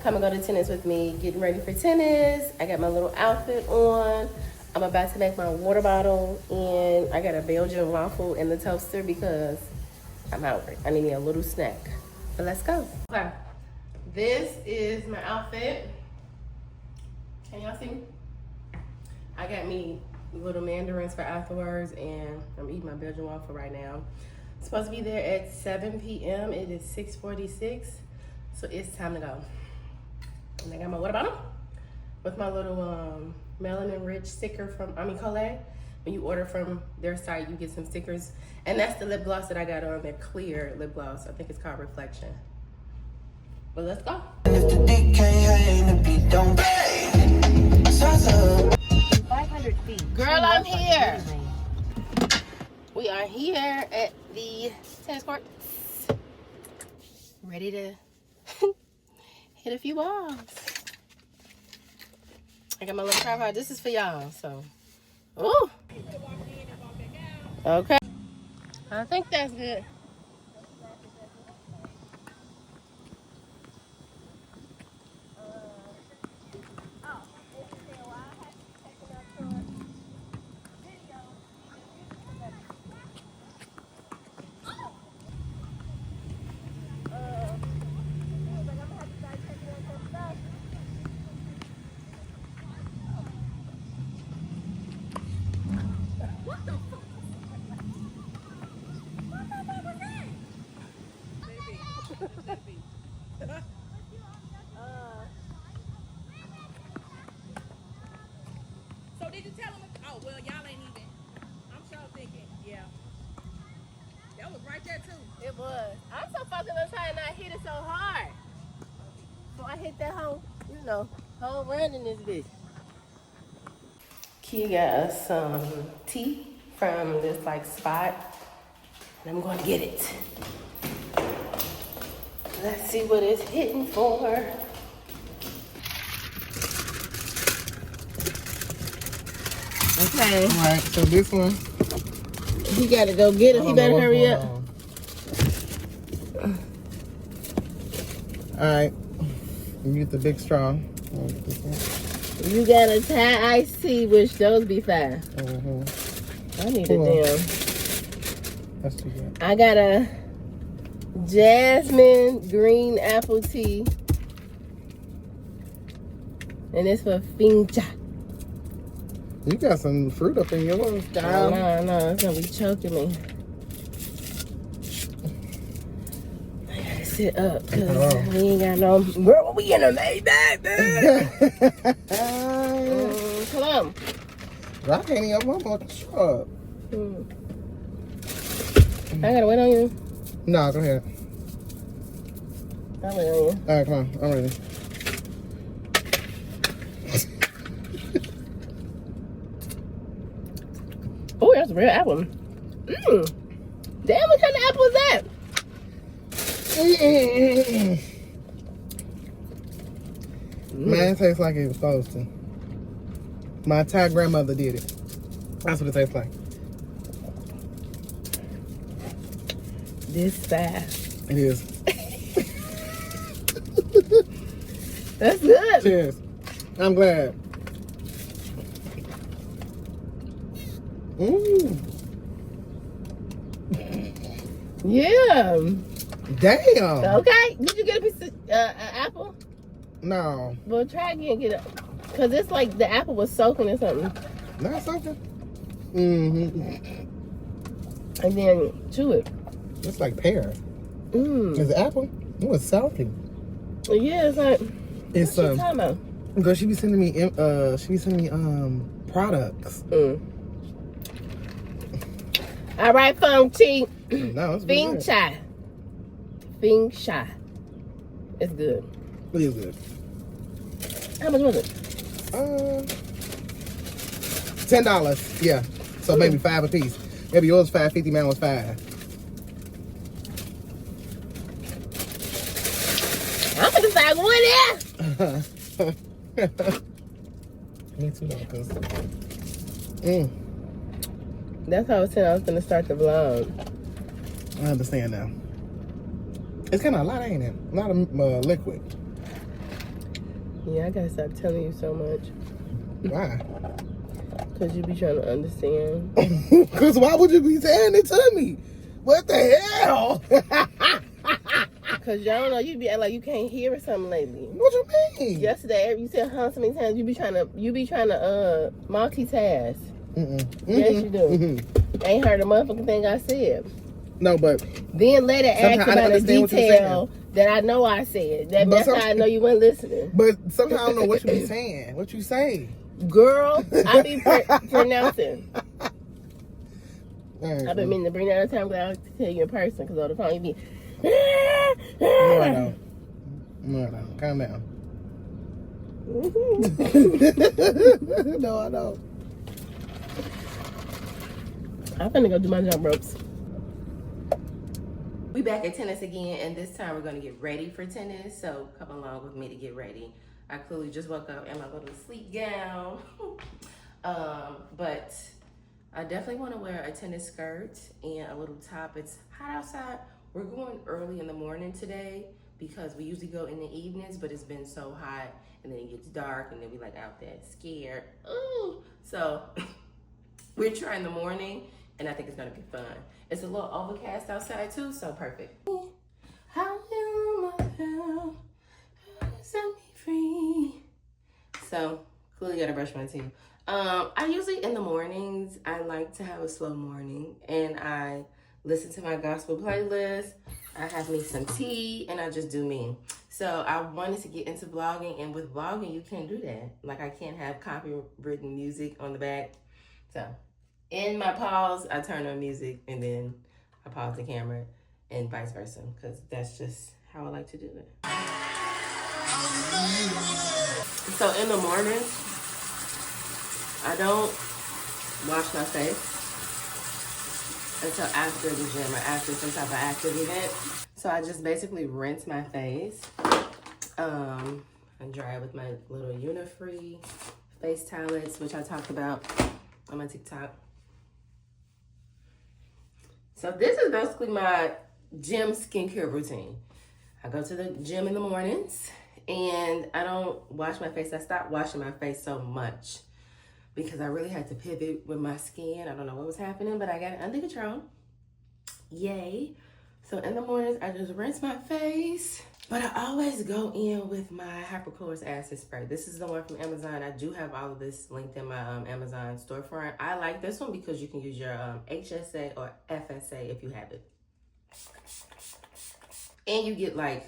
Come and go to tennis with me. Getting ready for tennis. I got my little outfit on. I'm about to make my water bottle, and I got a Belgian waffle in the toaster because I'm hungry. I need me a little snack. But let's go. Okay, this is my outfit. Can y'all see? I got me little mandarins for afterwards, and I'm eating my Belgian waffle right now. I'm supposed to be there at 7 p.m. It is 6:46, so it's time to go. And I got my water bottle with my little melanin rich sticker from Colette. When you order from their site, you get some stickers, and that's the lip gloss that I got on, that clear lip gloss. I think it's called Reflection. But let's go. If the dick can't hang, the beat don't bang. 500 feet. Girl, I'm here. We are here at the tennis court, ready to hit a few balls. I got my little tripod. This is for y'all, so. Ooh. Okay. I think that's good. So did you tell him? Oh, well, y'all ain't even. I'm sure thinking, yeah. That was right there, too. It was. I'm so fucking trying not hit it so hard. So I hit that whole, whole run in this bitch. Kia got us some tea from this spot, and I'm going to get it. Let's see what it's hitting for. Okay. All right, so this one. He got to go get it. He better hurry up. All right. You get the big straw. You got a Thai iced tea, which those be fine. Mm-hmm. I need a damn. That's too good. I got a jasmine green apple tea. And it's for fincha. You got some fruit up in yours, dog. No, it's gonna be choking me. I gotta sit up because we ain't got no. Girl, we in a Maybach, man. Come on. I can't even open my truck. I gotta wait on you. No, go ahead. I'll wait on you. All right, come on. I'm ready. Oh, that's a real apple. Damn, what kind of apple is that? Man, it tastes like it was supposed to. My Thai grandmother did it. That's what it tastes like. This fast. It is. That's good. Cheers. I'm glad. Yeah. Damn. Okay. Did you get a piece of apple? No. Well, try again. Get it. Because it's like the apple was soaking in something. Not something. And then chew it. It's like pear. It's apple. It was salty. Yeah, it's like. It's what you talking about? Girl, she be sending me products. All right, phone tea. No, it's Fing good. chai. Fing chai. It's good. It is good. How much was it? $10. Yeah. So maybe $5 a piece. Maybe yours was $5.50, mine was $5. I'm gonna start going there. Me too, though, cause That's how I was saying I was gonna start the vlog. I understand now. It's kind of a lot, ain't it? A lot of liquid. Yeah, I gotta stop telling you so much. Why? Cause you be trying to understand. Because why would you be saying it to me? What the hell? Cause y'all know you be acting like you can't hear or something lately. What you mean? Yesterday, you said so many times you be trying to multitask. Yes, you do. Ain't heard a motherfucking thing I said. No, but then later ask about a detail that I know I said. That's how I know you weren't listening. But sometimes I don't know what you be saying. What you say? Girl, I be pronouncing. Right, I've been meaning to bring that other time because I like to tell you in person because on the phone you be. No, I don't. No, I don't. Calm down. No, I don't. I'm finna go do my jump ropes. We back at tennis again, and this time we're gonna get ready for tennis. So come along with me to get ready. I clearly just woke up in my little sleep gown, but I definitely want to wear a tennis skirt and a little top. It's hot outside. We're going early in the morning today because we usually go in the evenings, but it's been so hot, and then it gets dark, and then we like out there scared. Ooh, so we're trying the morning, and I think it's gonna be fun. It's a little overcast outside too, so perfect. How you love, set me free. So clearly gotta brush my teeth. I usually in the mornings I like to have a slow morning, and I listen to my gospel playlist. I have me some tea, and I just do me. So I wanted to get into vlogging, and with vlogging you can't do that. Like I can't have copywritten music on the back. So in my pause, I turn on music, and then I pause the camera, and vice versa, because that's just how I like to do it. So in the morning, I don't wash my face until after the gym or after some type of active event. So I just basically rinse my face and dry it with my little Unifree face towelettes, which I talked about on my TikTok. So this is basically my gym skincare routine. I go to the gym in the mornings, and I don't wash my face. I stopped washing my face so much because I really had to pivot with my skin. I don't know what was happening, but I got it under control. Yay. So in the mornings, I just rinse my face. But I always go in with my hypochlorous acid spray. This is the one from Amazon. I do have all of this linked in my Amazon storefront. I like this one because you can use your HSA or FSA if you have it. And you get like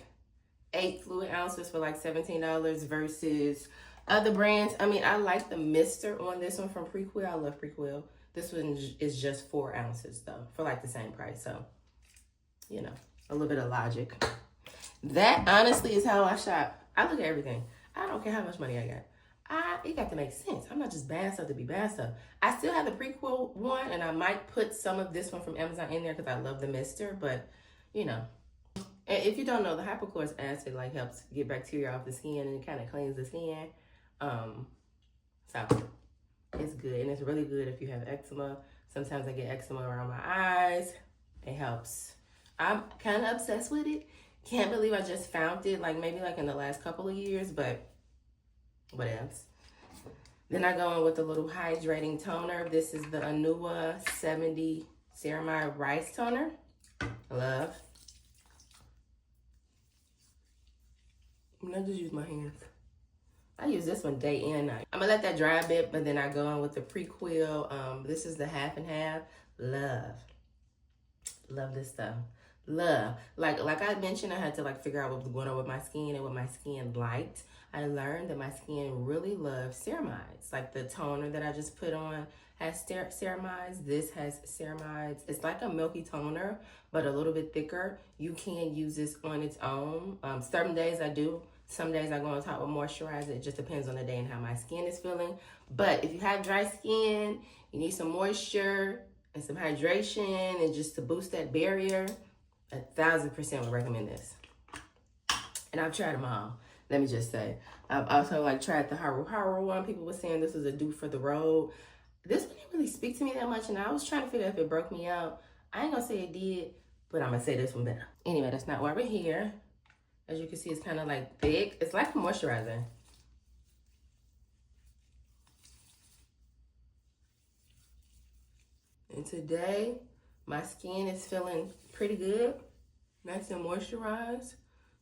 8 fluid ounces for like $17 versus other brands. I mean, I like the mister on this one from Prequel. I love Prequel. This one is just 4 ounces though for like the same price. So, you know, a little bit of logic. That honestly is how I shop. I look at everything. I don't care how much money I got. It got to make sense. I'm not just buying stuff to be buying stuff. I still have the Prequel one, and I might put some of this one from Amazon in there because I love the mister, but you know. And if you don't know, the hypochlorous acid like helps get bacteria off the skin, and it kind of cleans the skin. So it's good, and it's really good if you have eczema. Sometimes I get eczema around my eyes. It helps. I'm kind of obsessed with it. Can't believe I just found it, like maybe like in the last couple of years, but what else? Then I go in with a little hydrating toner. This is the Anua 70 Ceramide Rice Toner. Love. I just use my hands. I use this one day and night. I'm gonna let that dry a bit, but then I go in with the Prequel. This is the half and half. Love this stuff. Love. Like I mentioned, I had to like figure out what was going on with my skin and what my skin liked. I learned that my skin really loves ceramides. Like the toner that I just put on has ceramides. This has ceramides. It's like a milky toner, but a little bit thicker. You can use this on its own. Certain days I do. Some days I go on top with moisturizer. It just depends on the day and how my skin is feeling. But if you have dry skin, you need some moisture and some hydration and just to boost that barrier, 1,000% would recommend this. And I've tried them all. Let me just say. I've also like tried the Haru one. People were saying this was a do for the road. This one didn't really speak to me that much, and I was trying to figure out if it broke me out. I ain't gonna say it did, but I'm gonna say this one better. Anyway, that's not why we're here. As you can see, it's kind of like thick. It's like a moisturizer. And today, my skin is feeling pretty good, nice and moisturized.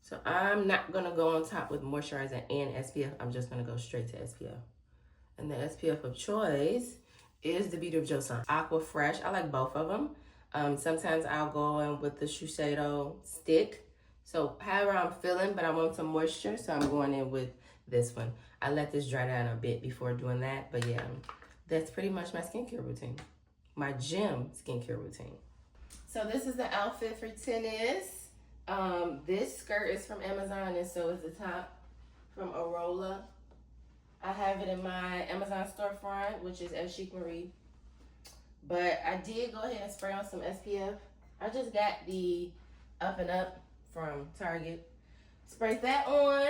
So I'm not gonna go on top with moisturizer and SPF. I'm just gonna go straight to SPF. And the SPF of choice is the Beauty of Joe Sun Aqua Fresh. I like both of them. Sometimes I'll go in with the Shiseido stick. So however I'm feeling, but I want some moisture, so I'm going in with this one. I let this dry down a bit before doing that, but yeah, that's pretty much my skincare routine. My gym skincare routine. So this is the outfit for tennis. This skirt is from Amazon, and so is the top from Arola. I have it in my Amazon storefront, which is at ChicMarieB. But I did go ahead and spray on some SPF. I just got the Up and Up from Target. Sprayed that on,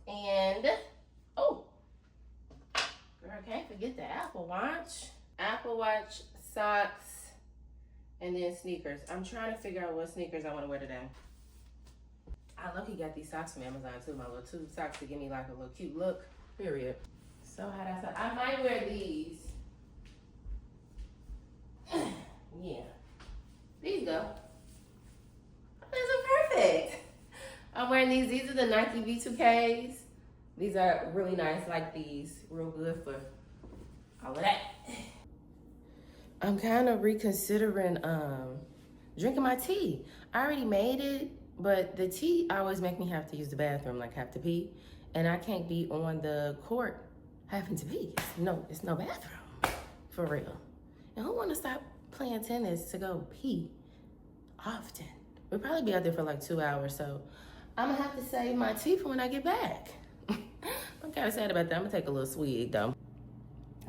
and oh, girl, can't forget the Apple Watch. Apple Watch, socks, and then sneakers. I'm trying to figure out what sneakers I want to wear today. I lucky got these socks from Amazon too, my little tube socks to give me like a little cute look, period. So hot outside. I might wear these. Yeah. These go. These are perfect. I'm wearing these. These are the Nike V2Ks. These are really nice, like these. Real good for all of that. I'm kind of reconsidering drinking my tea. I already made it, but the tea always make me have to use the bathroom, like have to pee. And I can't be on the court having to pee. It's no bathroom, for real. And who want to stop playing tennis to go pee often? We'll probably be out there for like 2 hours, so I'm gonna have to save my tea for when I get back. I'm kind of sad about that. I'm gonna take a little swig though.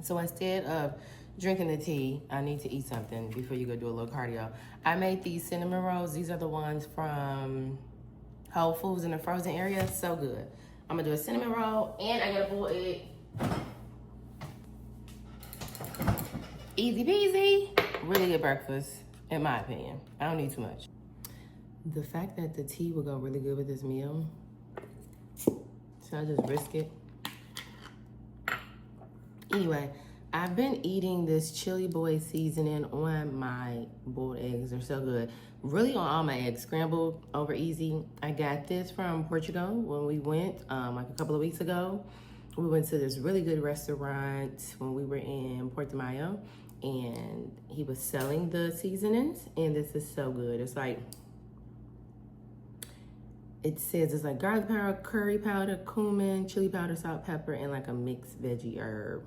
So instead of drinking the tea, I need to eat something before you go do a little cardio. I made these cinnamon rolls. These are the ones from Whole Foods in the frozen area. So good. I'm gonna do a cinnamon roll, and I got a boiled egg. Easy peasy. Really good breakfast, in my opinion. I don't need too much. The fact that the tea will go really good with this meal, so I just risk it. Anyway, I've been eating this Chili Boy seasoning on my boiled eggs. They're so good. Really on all my eggs, scrambled over easy. I got this from Portugal when we went like a couple of weeks ago. We went to this really good restaurant when we were in Puerto Mayo, and he was selling the seasonings, and this is so good. It's like, it says it's like garlic powder, curry powder, cumin, chili powder, salt, pepper, and like a mixed veggie herb.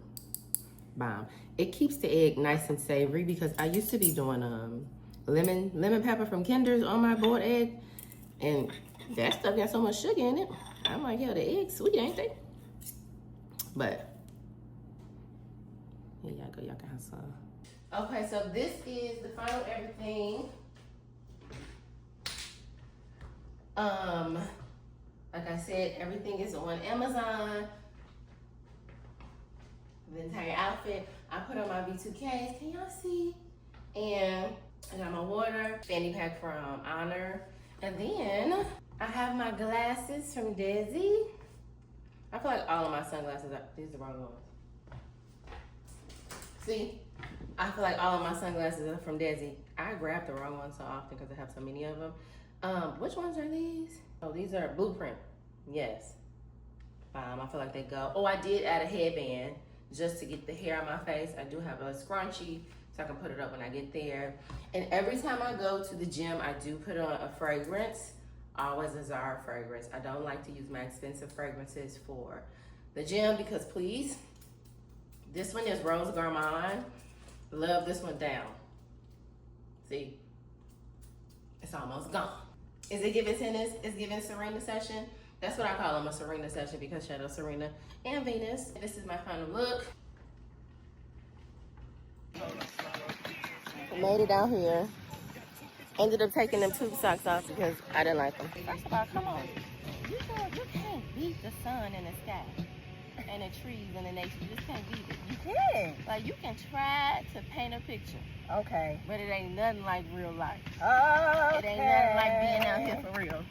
Bomb. It keeps the egg nice and savory because I used to be doing lemon pepper from Kinder's on my boiled egg, and that stuff got so much sugar in it. I'm like, hell, the eggs sweet, ain't they? But here y'all go, y'all can have some. Okay, so this is the final everything. Like I said, everything is on Amazon. The entire outfit. I put on my V2Ks. Can y'all see? And I got my water, fanny pack from Honor. And then I have my glasses from Desi. I feel like all of my sunglasses are, these are the wrong ones. See? I feel like all of my sunglasses are from Desi. I grab the wrong ones so often because I have so many of them. Which ones are these? Oh, these are Blueprint. Yes. I feel like they go. Oh, I did add a headband just to get the hair on my face. I do have a scrunchie so I can put it up when I get there. And every time I go to the gym, I do put on a fragrance. Always a Zara fragrance. I don't like to use my expensive fragrances for the gym because please, this one is Rose Gourmand. Love this one down. See? It's almost gone. Is it giving tennis? It's giving Serena session. That's what I call them, a Serena session, because shadow Serena and Venus. This is my final look. Made it out here. Ended up taking them tube socks off because I didn't like them. First of all, come on. You can't beat the sun and the sky and the trees and the nature. You just can't beat it. You can. Like, you can try to paint a picture. Okay. But it ain't nothing like real life. Oh, okay. It ain't nothing like being out here for real.